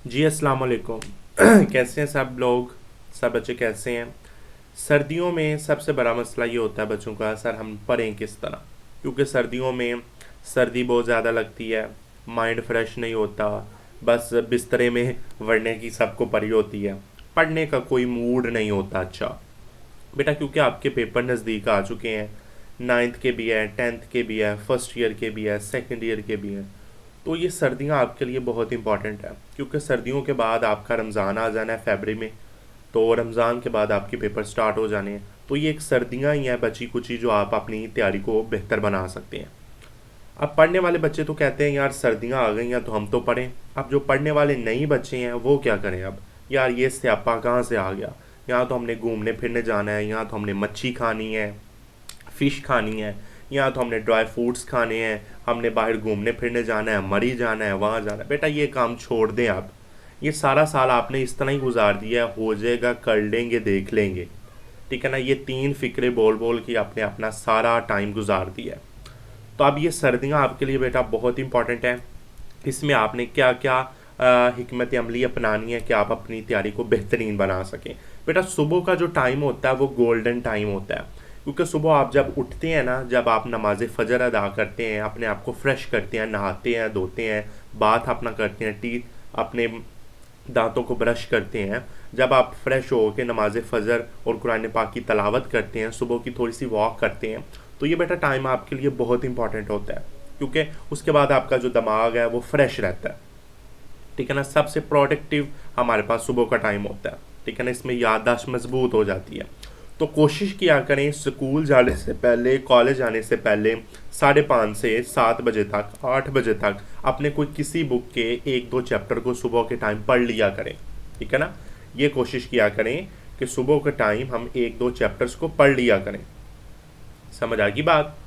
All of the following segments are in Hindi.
जी अस्सलाम वालेकुम। कैसे हैं सब लोग? सब बच्चे कैसे हैं? सर्दियों में सबसे बड़ा मसला ये होता है बच्चों का, सर हम पढ़ें किस तरह? क्योंकि सर्दियों में सर्दी बहुत ज़्यादा लगती है, माइंड फ्रेश नहीं होता, बस बिस्तरे में वरने की सबको पड़ी होती है, पढ़ने का कोई मूड नहीं होता। अच्छा बेटा, क्योंकि आपके पेपर नज़दीक आ चुके हैं, नाइन्थ के भी है, टेंथ के भी है, फर्स्ट ईयर के भी है, सेकेंड ईयर के भी हैं, तो ये सर्दियाँ आपके लिए बहुत इंपॉर्टेंट है। क्योंकि सर्दियों के बाद आपका रमज़ान आ जाना है फरवरी में, तो रमज़ान के बाद आपके पेपर स्टार्ट हो जाने हैं। तो ये एक सर्दियाँ ही हैं बची कुची जो आप अपनी तैयारी को बेहतर बना सकते हैं। अब पढ़ने वाले बच्चे तो कहते हैं यार सर्दियाँ आ गई हैं तो हम तो पढ़ें। अब जो पढ़ने वाले नहीं बच्चे हैं वो क्या करें? अब यार ये स्यापा कहाँ से आ गया? यहाँ तो हमने घूमने फिरने जाना है, यहाँ तो हमने मच्छी खानी है, फ़िश खानी है, यहाँ तो हमने ड्राई फ्रूट्स खाने हैं, हमने बाहर घूमने फिरने जाना है, मरी जाना है, वहाँ जाना है। बेटा ये काम छोड़ दें आप। ये सारा साल आपने इस तरह ही गुजार दिया है, हो जाएगा, कर लेंगे, देख लेंगे। ठीक है ना? ये तीन फिक्रे बोल बोल के आपने अपना सारा टाइम गुजार दिया है। तो अब ये सर्दियाँ आपके लिए बेटा बहुत इंपॉर्टेंट है। इसमें आपने क्या क्या हिकमत अमली अपनानी है कि आप अपनी तैयारी को बेहतरीन बना सकें। बेटा सुबह का जो टाइम होता है वो गोल्डन टाइम होता है, क्योंकि सुबह आप जब उठते हैं ना, जब आप नमाज फ़जर अदा करते हैं, अपने आप को फ्रेश करते हैं, नहाते हैं, धोते हैं, बाथ अपना करते हैं, टीथ अपने दांतों को ब्रश करते हैं, जब आप फ्रेश हो के नमाज फ़जर और कुरान पाक की तलावत करते हैं, सुबह की थोड़ी सी वॉक करते हैं, तो ये बेटा टाइम आपके लिए बहुत इंपॉर्टेंट होता है। क्योंकि उसके बाद आपका जो दिमाग है वो फ्रेश रहता है। ठीक है ना? सबसे प्रोडक्टिव हमारे पास सुबह का टाइम होता है। ठीक है ना? इसमें याददाश्त मजबूत हो जाती है। तो कोशिश किया करें स्कूल जाने से पहले, कॉलेज जाने से पहले 5:30 से 7 बजे तक, 8 बजे तक अपने कोई किसी बुक के एक दो चैप्टर को सुबह के टाइम पढ़ लिया करें। ठीक है ना? ये कोशिश किया करें कि सुबह के टाइम हम एक दो चैप्टर्स को पढ़ लिया करें। समझ आ गई बात?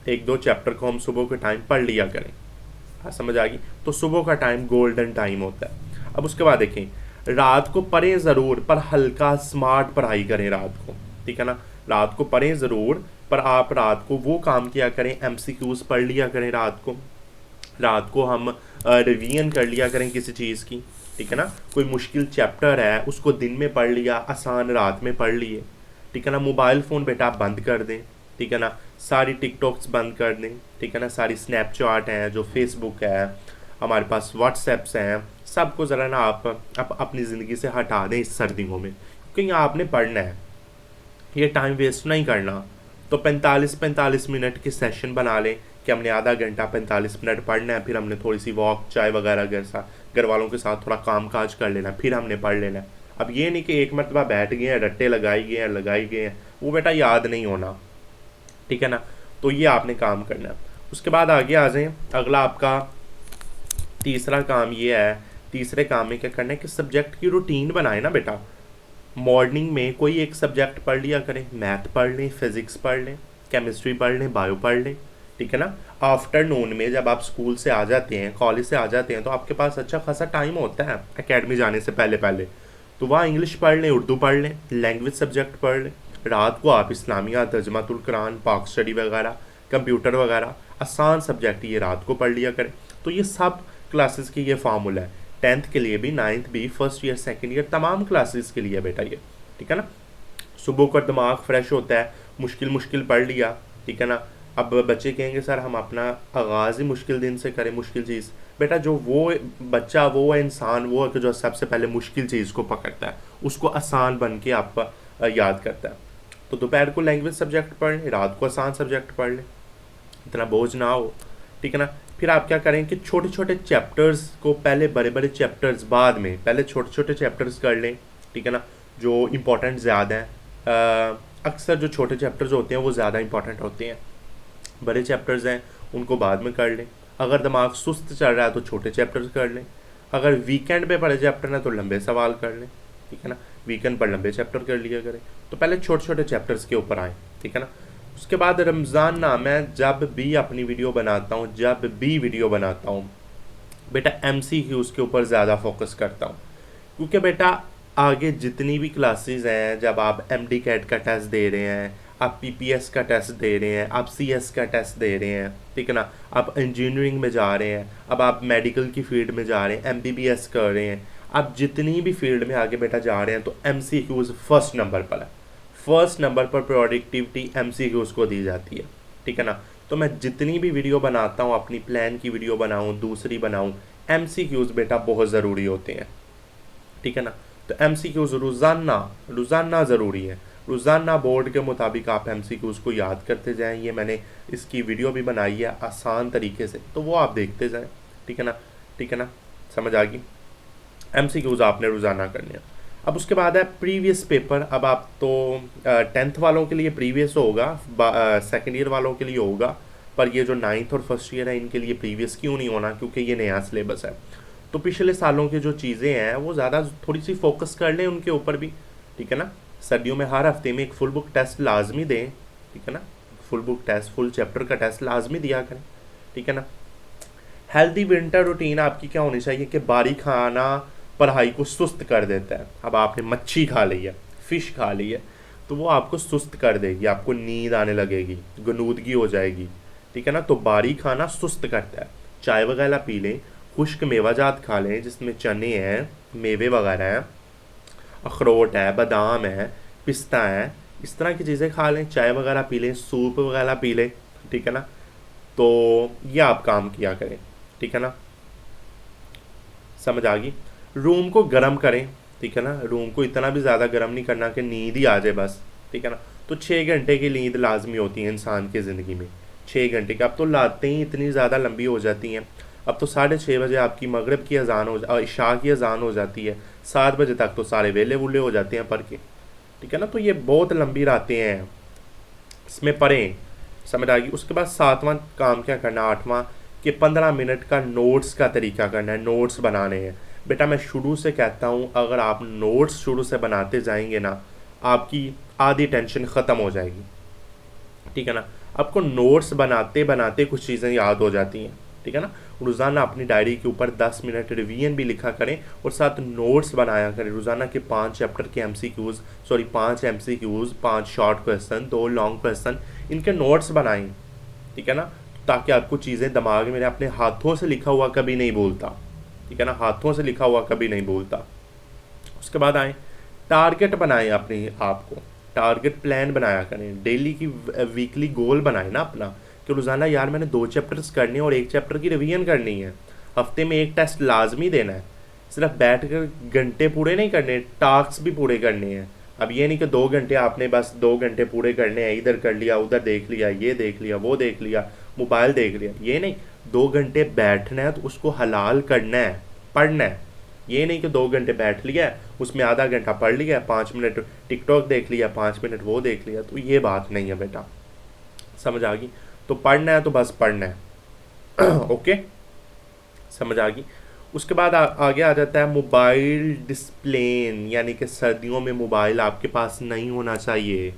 एक दो चैप्टर को हम सुबह के टाइम पढ़ लिया करें। हाँ, समझ आ गई? तो सुबह का टाइम गोल्डन टाइम होता है। अब उसके बाद देखें, रात को पढ़ें ज़रूर पर हल्का स्मार्ट पढ़ाई करें रात को। ठीक है ना? रात को पढ़ें ज़रूर पर आप रात को वो काम किया करें, एमसीक्यूज पढ़ लिया करें रात को। रात को हम रिवीजन कर लिया करें किसी चीज़ की। ठीक है ना? कोई मुश्किल चैप्टर है उसको दिन में पढ़ लिया, आसान रात में पढ़ लिए। ठीक है ना? मोबाइल फ़ोन बेटा आप बंद कर दें। ठीक है ना? सारी टिकटॉक्स बंद कर दें। ठीक है ना? सारी स्नैपचैट हैं, जो फेसबुक है, हमारे पास व्हाट्सएप्स हैं, सबको ज़रा ना आप अपनी ज़िंदगी से हटा दें इस सर्दियों में, क्योंकि यहाँ आपने पढ़ना है, ये टाइम वेस्ट नहीं करना। तो 45-45 मिनट के सेशन बना लें कि हमने आधा घंटा 45 मिनट पढ़ना है, फिर हमने थोड़ी सी वॉक, चाय वगैरह घर वालों के साथ थोड़ा काम काज कर लेना है, फिर हमने पढ़ लेना है। अब ये नहीं कि एक मरतबा बैठ गए हैं, रट्टे लगाई गए हैं, वो बेटा याद नहीं होना। ठीक है ना? तो ये आपने काम करना है। उसके बाद आगे आ जाएं, अगला आपका तीसरा काम ये है। तीसरे काम में क्या करना है कि सब्जेक्ट की रूटीन बनाए ना बेटा। मॉर्निंग में कोई एक सब्जेक्ट पढ़ लिया करें, मैथ पढ़ लें, फिज़िक्स पढ़ लें, केमिस्ट्री पढ़ लें, बायो पढ़ लें। ठीक है ना? आफ्टरनून में जब आप स्कूल से आ जाते हैं, कॉलेज से आ जाते हैं, तो आपके पास अच्छा खासा टाइम होता है एकेडमी जाने से पहले पहले, तो वहाँ इंग्लिश पढ़ लें, उर्दू पढ़ लें, लैंग्वेज सब्जेक्ट पढ़ लें। रात को आप इस्लामिया, तर्जमातुल कुरान, पाक स्टडी वगैरह, कंप्यूटर वगैरह, आसान सब्जेक्ट ये रात को पढ़ लिया करें। तो ये सब क्लासेस की ये फार्मूला है, टेंथ के लिए भी, नाइन्थ भी, फर्स्ट ईयर, सेकेंड ईयर, तमाम क्लासेस के लिए बेटा ये। ठीक है ना? सुबह का दिमाग फ्रेश होता है, मुश्किल मुश्किल पढ़ लिया। ठीक है ना? अब बच्चे कहेंगे सर हम अपना आगाज़ ही मुश्किल दिन से करें, मुश्किल चीज़। बेटा जो वो बच्चा, वो इंसान वो है कि जो सबसे पहले मुश्किल चीज़ को पकड़ता है, उसको आसान बन के आप याद करता है। तो दोपहर को लैंग्वेज सब्जेक्ट पढ़ लें, रात को आसान सब्जेक्ट पढ़ लें, इतना बोझ ना हो। ठीक है ना? फिर आप क्या करें कि छोटे छोटे चैप्टर्स को पहले, बड़े बड़े चैप्टर्स बाद में, पहले छोटे छोटे चैप्टर्स कर लें। ठीक है ना? जो इम्पोर्टेंट ज़्यादा हैं, अक्सर जो छोटे चैप्टर्स होते हैं वो ज़्यादा इंपॉर्टेंट होते हैं, बड़े चैप्टर्स हैं उनको बाद में कर लें। अगर दिमाग सुस्त चल रहा है तो छोटे चैप्टर्स कर लें। अगर वीकेंड पे बड़े चैप्टर हैं तो लंबे सवाल कर लें। ठीक है ना? वीकेंड पर लंबे चैप्टर कर लिया करें। तो पहले छोटे छोटे चैप्टर्स के ऊपर आएँ। ठीक है ना? उसके बाद रमज़ान ना, मैं जब भी अपनी वीडियो बनाता हूँ, जब भी वीडियो बनाता हूँ बेटा, MCQs के ऊपर ज़्यादा फोकस करता हूँ। क्योंकि बेटा आगे जितनी भी क्लासेस हैं, जब आप MD कैट का टेस्ट दे रहे हैं, आप PPS का टेस्ट दे रहे हैं, आप CS का टेस्ट दे रहे हैं, ठीक है ना, आप इंजीनियरिंग में जा रहे हैं, अब आप मेडिकल की फील्ड में जा रहे हैं, MBBS कर रहे हैं, आप जितनी भी फील्ड में आगे बेटा जा रहे हैं तो MCQs फर्स्ट नंबर पर है, फर्स्ट नंबर पर प्रोडक्टिविटी MCQs को दी जाती है, ठीक है ना। तो मैं जितनी भी वीडियो बनाता हूँ, अपनी प्लान की वीडियो बनाऊँ, दूसरी बनाऊँ, MCQs बेटा बहुत ज़रूरी होते हैं, ठीक है ना। तो MCQs रोज़ाना रोज़ाना ज़रूरी है, रोज़ाना बोर्ड के मुताबिक आप MCQs को याद करते जाएं। ये मैंने इसकी वीडियो भी बनाई है आसान तरीके से, तो वो आप देखते जाएं, ठीक है ना, ठीक है ना, समझ आ गई। MCQs आपने रोज़ाना करने हैं। अब उसके बाद है प्रीवियस पेपर। अब आप तो 10th वालों के लिए प्रीवियस होगा, सेकेंड ईयर वालों के लिए होगा, पर ये जो 9th और फर्स्ट ईयर है इनके लिए प्रीवियस क्यों नहीं होना, क्योंकि ये नया सिलेबस है। तो पिछले सालों की जो चीज़ें हैं वो ज़्यादा थोड़ी सी फोकस कर लें उनके ऊपर भी, ठीक है ना। सर्दियों में हर हफ्ते में एक फुल बुक टेस्ट लाजमी दें, ठीक है ना, full book test, full chapter का टेस्ट लाजमी दिया करें, ठीक है ना। हेल्दी विंटर रूटीन आपकी क्या होनी चाहिए कि बारी खाना पढ़ाई को सुस्त कर देता है। अब आपने मच्छी खा ली है, फिश खा ली है, तो वो आपको सुस्त कर देगी, आपको नींद आने लगेगी, गनूदगी हो जाएगी, ठीक है ना। तो बारी खाना सुस्त करता है। चाय वगैरह पी लें, खुश्क मेवाजात खा लें जिसमें चने हैं, मेवे वगैरह हैं, अखरोट है, बादाम है, पिस्ता है, इस तरह की चीज़ें खा लें, चाय वगैरह पी लें, सूप वगैरह पी लें, ठीक है ना। तो ये आप काम किया करें, ठीक है ना, समझ आ गई। रूम को गर्म करें, ठीक है ना, रूम को इतना भी ज़्यादा गर्म नहीं करना कि नींद ही आ जाए बस, ठीक है ना। तो 6 घंटे की नींद लाजमी होती है इंसान की ज़िंदगी में, 6 घंटे की। अब तो लाते ही इतनी ज़्यादा लंबी हो जाती हैं, अब तो 6:30 बजे आपकी मगरिब की अजान हो, इशा की अजान हो जाती है, 7 बजे तक तो सारे वेले वूले हो जाते हैं पढ़ के, ठीक है ना। तो ये बहुत लंबी रातें हैं, इसमें पढ़ें, समझ आ गई। उसके बाद 7वां काम क्या करना, 8वां, कि 15 मिनट का नोट्स का तरीका करना है, नोट्स बनाने हैं। बेटा मैं शुरू से कहता हूँ अगर आप नोट्स शुरू से बनाते जाएंगे ना, आपकी आधी टेंशन ख़त्म हो जाएगी, ठीक है ना। आपको नोट्स बनाते बनाते कुछ चीज़ें याद हो जाती हैं, ठीक है ना। रोज़ाना अपनी डायरी के ऊपर 10 मिनट रिवीजन भी लिखा करें और साथ नोट्स बनाया करें। रोज़ाना के 5 चैप्टर के MCQs, sorry 5 MCQs, 5 short question, 2 long question, इनके नोट्स बनाएं, ठीक है ना, ताकि आपको चीज़ें दिमाग में, अपने हाथों से लिखा हुआ कभी नहीं भूलता, ठीक है ना, हाथों से लिखा हुआ कभी नहीं भूलता। उसके बाद आए टारगेट बनाएं अपने आप को, टारगेट प्लान बनाया करें, डेली की वीकली गोल बनाएं ना अपना, कि रोज़ाना यार मैंने 2 चैप्टर्स करने हैं और 1 चैप्टर की रिवीजन करनी है, हफ्ते में एक टेस्ट लाजमी देना है, सिर्फ बैठ कर घंटे पूरे नहीं करने, टास्क भी पूरे करने हैं। अब ये नहीं कि 2 घंटे आपने बस 2 घंटे पूरे करने हैं, इधर कर लिया, उधर देख लिया, ये देख लिया, वो देख लिया, मोबाइल देख लिया, ये नहीं। 2 घंटे बैठना है तो उसको हलाल करना है, पढ़ना है। ये नहीं कि 2 घंटे बैठ लिया, उसमें आधा घंटा पढ़ लिया, 5 मिनट टिकटॉक देख लिया, 5 मिनट वो देख लिया, तो ये बात नहीं है बेटा, समझ आ गई। तो पढ़ना है तो बस पढ़ना है ओके, समझ आ गई। उसके बाद आगे आ जाता है मोबाइल डिस्प्लेन, यानी कि सर्दियों में मोबाइल आपके पास नहीं होना चाहिए,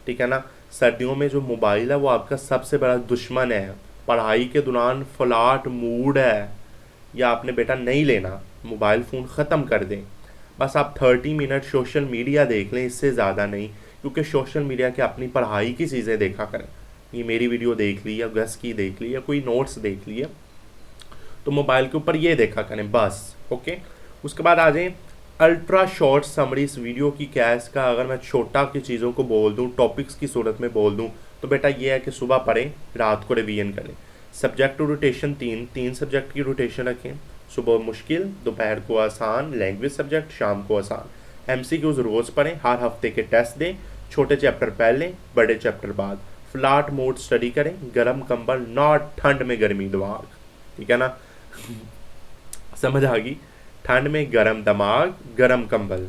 ठीक है ना। सर्दियों में जो मोबाइल है वो आपका सबसे बड़ा दुश्मन है। पढ़ाई के दौरान फ्लैट मूड है या आपने बेटा नहीं लेना, मोबाइल फ़ोन ख़त्म कर दें, बस आप 30 मिनट सोशल मीडिया देख लें, इससे ज़्यादा नहीं, क्योंकि सोशल मीडिया के अपनी पढ़ाई की चीज़ें देखा करें। ये मेरी वीडियो देख ली या गस की देख ली या कोई नोट्स देख लिए, तो मोबाइल के ऊपर ये देखा करें बस, ओके। उसके बाद आ जाएँ अल्ट्रा शॉर्ट समरी। इस वीडियो की क्या है, इसका अगर मैं छोटा की चीज़ों को बोल दूँ, टॉपिक्स की सूरत में बोल दूँ, तो बेटा ये है कि सुबह पढ़ें, रात को रिवीजन करें। सब्जेक्ट रोटेशन 3 सब्जेक्ट की रोटेशन रखें, सुबह मुश्किल, दोपहर को आसान, लैंग्वेज सब्जेक्ट, शाम को आसान। MCQs रोज़ पढ़ें, हर हफ्ते के टेस्ट दें, छोटे चैप्टर पहले, बड़े चैप्टर बाद। फ्लैट मोड स्टडी करें, गर्म कंबल, नॉट ठंड में गर्मी दिमाग, ठीक है ना समझ आ गई। ठंड में गर्म दिमाग, गर्म कंबल,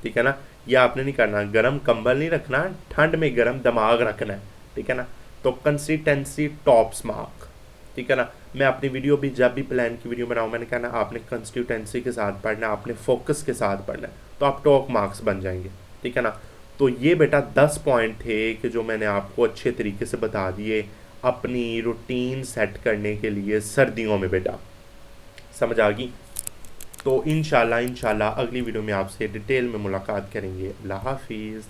ठीक है ना। ये आपने नहीं करना, गर्म कंबल नहीं रखना, ठंड में गर्म दिमाग रखना है, ठीक है ना। तो कंसिस्टेंसी टॉप्स मार्क, ठीक है ना। मैं अपनी वीडियो भी जब भी प्लान की वीडियो बनाऊँ, मैंने कहा ना आपने कंसिस्टेंसी के साथ पढ़ना, आपने फोकस के साथ पढ़ना है, तो आप टॉप मार्क्स बन जाएंगे, ठीक है ना। तो ये बेटा 10 पॉइंट थे कि जो मैंने आपको अच्छे तरीके से बता दिए अपनी रूटीन सेट करने के लिए सर्दियों में बेटा, समझ आ गई। तो इंशाल्लाह अगली वीडियो में आपसे डिटेल में मुलाकात करेंगे। अल्लाह हाफिज़।